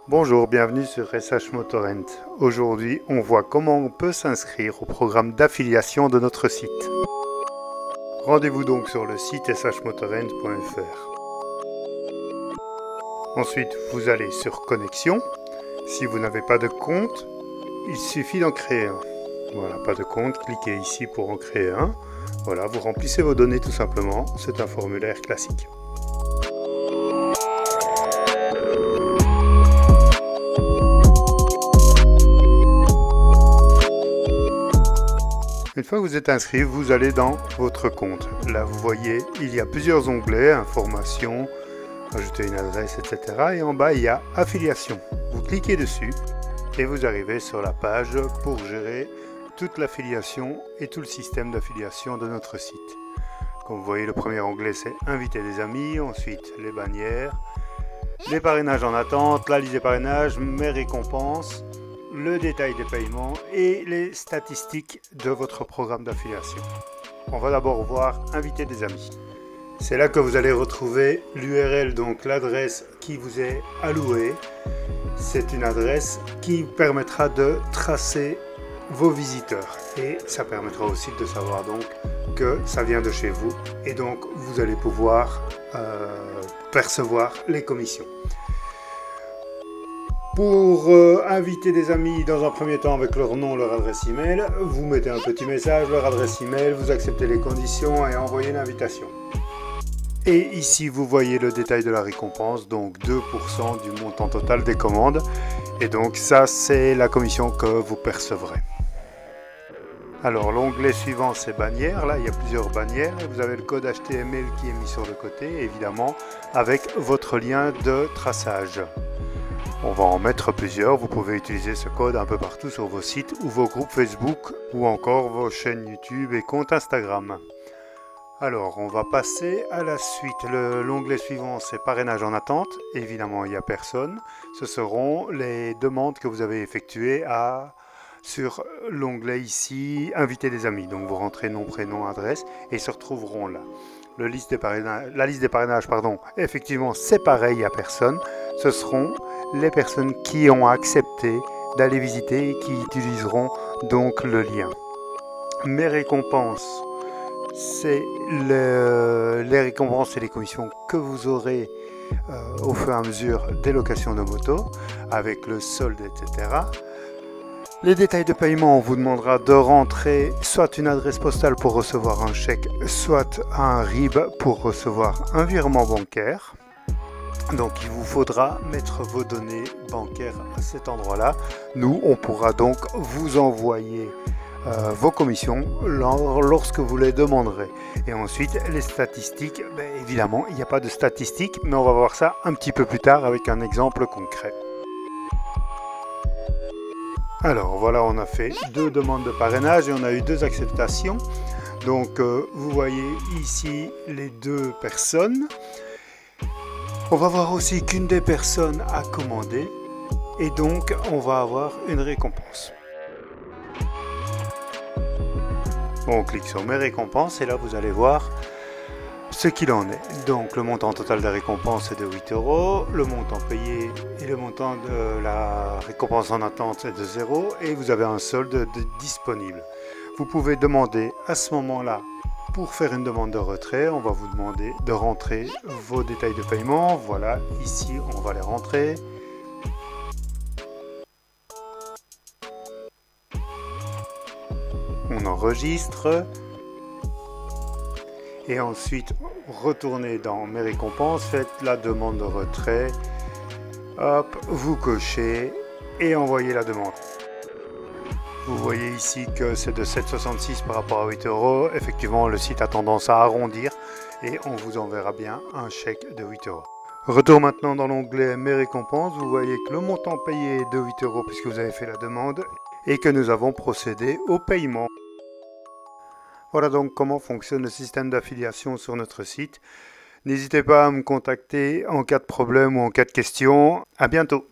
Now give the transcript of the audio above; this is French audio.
Bonjour, bienvenue sur SH Motorrent. Aujourd'hui, on voit comment on peut s'inscrire au programme d'affiliation de notre site. Rendez-vous donc sur le site shmotorrent.fr. Ensuite, vous allez sur Connexion. Si vous n'avez pas de compte, il suffit d'en créer un. Voilà, pas de compte, cliquez ici pour en créer un. Voilà, vous remplissez vos données tout simplement. C'est un formulaire classique. Une fois que vous êtes inscrit, vous allez dans votre compte. Là, vous voyez, il y a plusieurs onglets, information, ajouter une adresse, etc. Et en bas, il y a affiliation. Vous cliquez dessus et vous arrivez sur la page pour gérer toute l'affiliation et tout le système d'affiliation de notre site. Comme vous voyez, le premier onglet, c'est inviter des amis, ensuite les bannières, les parrainages en attente, la liste des parrainages, mes récompenses, le détail des paiements et les statistiques de votre programme d'affiliation. On va d'abord voir inviter des amis. C'est là que vous allez retrouver l'URL, donc l'adresse qui vous est allouée. C'est une adresse qui permettra de tracer vos visiteurs et ça permettra aussi de savoir donc que ça vient de chez vous et donc vous allez pouvoir percevoir les commissions. Pour inviter des amis dans un premier temps avec leur nom, leur adresse email, vous mettez un petit message, leur adresse email, vous acceptez les conditions et envoyez l'invitation. Et ici vous voyez le détail de la récompense, donc 2% du montant total des commandes. Et donc ça c'est la commission que vous percevrez. Alors l'onglet suivant c'est bannières, là il y a plusieurs bannières et vous avez le code HTML qui est mis sur le côté, évidemment avec votre lien de traçage. On va en mettre plusieurs, vous pouvez utiliser ce code un peu partout sur vos sites ou vos groupes Facebook ou encore vos chaînes YouTube et comptes Instagram. Alors on va passer à la suite, l'onglet suivant c'est parrainage en attente, évidemment il n'y a personne, ce seront les demandes que vous avez effectuées sur l'onglet ici, inviter des amis, donc vous rentrez nom, prénom, adresse et ils se retrouveront là. La liste des parrainages, effectivement c'est pareil, il n'y a personne, ce seront les personnes qui ont accepté d'aller visiter et qui utiliseront donc le lien. Mes récompenses, c'est les récompenses et les commissions que vous aurez au fur et à mesure des locations de moto, avec le solde, etc. Les détails de paiement, on vous demandera de rentrer soit une adresse postale pour recevoir un chèque, soit un RIB pour recevoir un virement bancaire. Donc il vous faudra mettre vos données bancaires à cet endroit-là. Nous, on pourra donc vous envoyer vos commissions lorsque vous les demanderez. Et ensuite, les statistiques, évidemment, il n'y a pas de statistiques, mais on va voir ça un petit peu plus tard avec un exemple concret. Alors voilà, on a fait 2 demandes de parrainage et on a eu 2 acceptations. Donc vous voyez ici les 2 personnes. On va voir aussi qu'une des personnes a commandé et donc on va avoir une récompense. On clique sur mes récompenses et là vous allez voir ce qu'il en est. Donc le montant total des récompenses est de 8 €, le montant payé et le montant de la récompense en attente est de 0 et vous avez un solde disponible. Vous pouvez demander à ce moment-là, pour faire une demande de retrait, on va vous demander de rentrer vos détails de paiement. Voilà, ici on va les rentrer. On enregistre. Et ensuite, retournez dans mes récompenses, faites la demande de retrait. Hop, vous cochez et envoyez la demande. Vous voyez ici que c'est de 7,66 € par rapport à 8 €. Effectivement, le site a tendance à arrondir et on vous enverra bien un chèque de 8 €. Retour maintenant dans l'onglet mes récompenses. Vous voyez que le montant payé est de 8 € puisque vous avez fait la demande et que nous avons procédé au paiement. Voilà donc comment fonctionne le système d'affiliation sur notre site. N'hésitez pas à me contacter en cas de problème ou en cas de question. À bientôt.